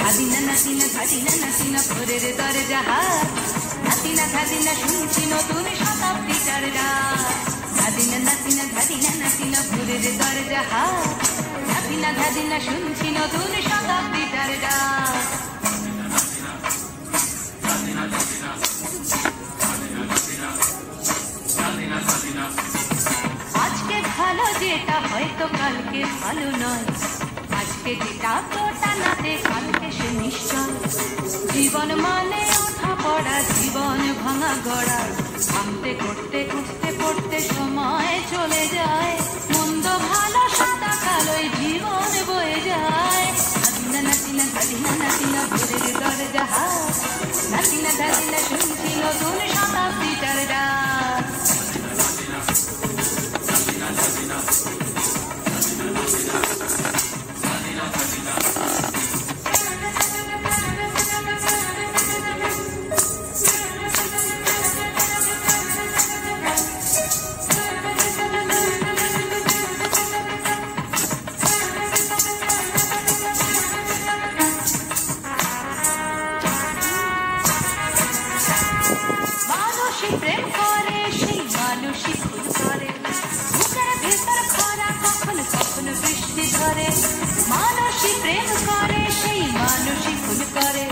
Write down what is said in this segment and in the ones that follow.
ধাদিনা নাতিনা ধাদিনা নাতিনা ভোরের দরজা হাত, নাতিনা ধাদিনা শুনছি নতুন শতাব্দীটার রাত। ধাদিনা নাতিনা ধাদিনা নাতিনা ভোরের দরজা হাত, নাতিনা ধাদিনা শুনছি নতুন শতাব্দীটার রাত। আজকে ভালো যেটা হয়তো কালকে ভালো নয়, আজকে যেটা তোটা নাতে কালকে সে নিশ্চয়। জীবন মানে ওঠা পড়া, জীবন ভাঙা গড়া, ভাঙতে করতে উঠতে পড়তে সময় চলে যায়। মন্দ ভালো সাদা কালোই জীবন বয়ে যায়। নাতিনা নাতিনা ধাদিনা নাতিনা ভোরের দরজা হাত, নাতিনা ধাদিনা শুনছি নতুন শতাব্দীটার রাত। প্রেম করে সেই মানুষই খুন করে, বুকের ভেতর খরা কখন কখন বৃষ্টি ধরে। মানুষই প্রেম করে সেই মানুষই খুন করে,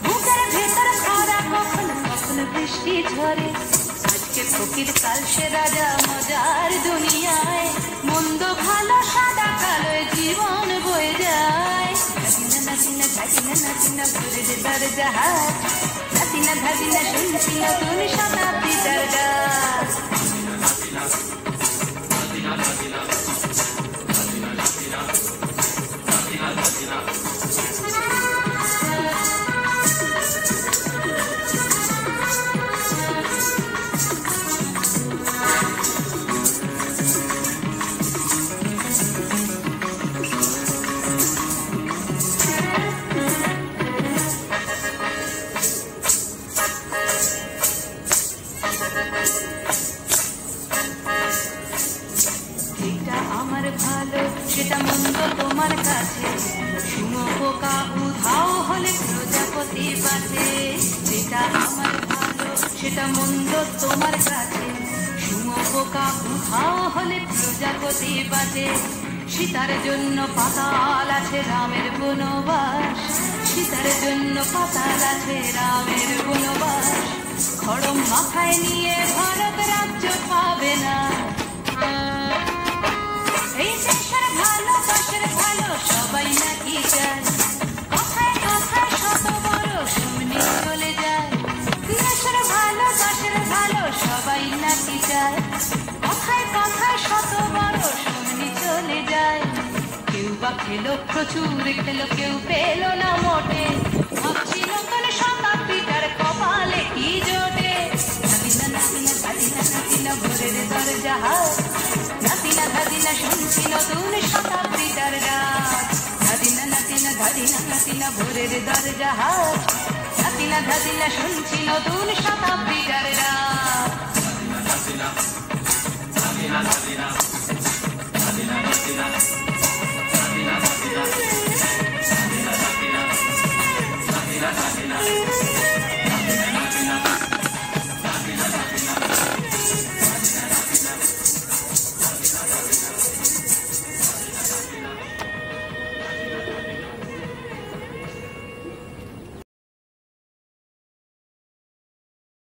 বুকের ভেতর খরা কখন কখন বৃষ্টি ঝরে। আজকে ফকির কাল সে রাজা মজার দুনিয়ায়, মন্দ ভালো সাদা কালো জীবন বয়ে যায়। নাতিনা নাতিনা ধাদিনা নাতিনা ভোরের দরজা হাত, নাতিনা ধাদিনা শুনছি নতুন শতাব্দীটার রাত। যেটা আমার ভালো সেটা মন্দ তোমার কাছে, শুঁয়োপোকা উধাও হলে প্রজাপতি বাঁচে। যেটা আমার ভালো সেটা মন্দ তোমার কাছে, শুঁয়োপোকা উধাও হলে প্রজাপতি বাঁচে। সীতার জন্য পাতাল আছে রামের বনবাস, সীতার জন্য পাতাল আছে রামের বনবাস। খড়ম মাথায় নিয়ে ভারত রাজ্য পাবে না। এই দেশের ভালো দেশের ভালো সবাই নাকি চায়, কথায় কথায় শত বড় শুনি চলে যায়। দেশের ভালো দেশের ভালো সবাই নাকি চায়, কথায় কথায় শত বড় শুনি চলে যায়। কেউ বা খেলো প্রচুর খেলো, কেউ পেল না মোটে, ভাবছি নতুন শতাব্দীটার কপালে কি জোটে। নাতিনা নাতিনা ধাদিনা নাতিনা ভোরের দরজা হাত, নাতিনা ধাদিনা শুনছি নতুন শতাব্দীটার রাত। নাতিনা নাতিনা ধাদিনা নাতিনা ভোরের দরজা হাত, নাতিনা ধাদিনা শুনছি নতুন শতাব্দীটার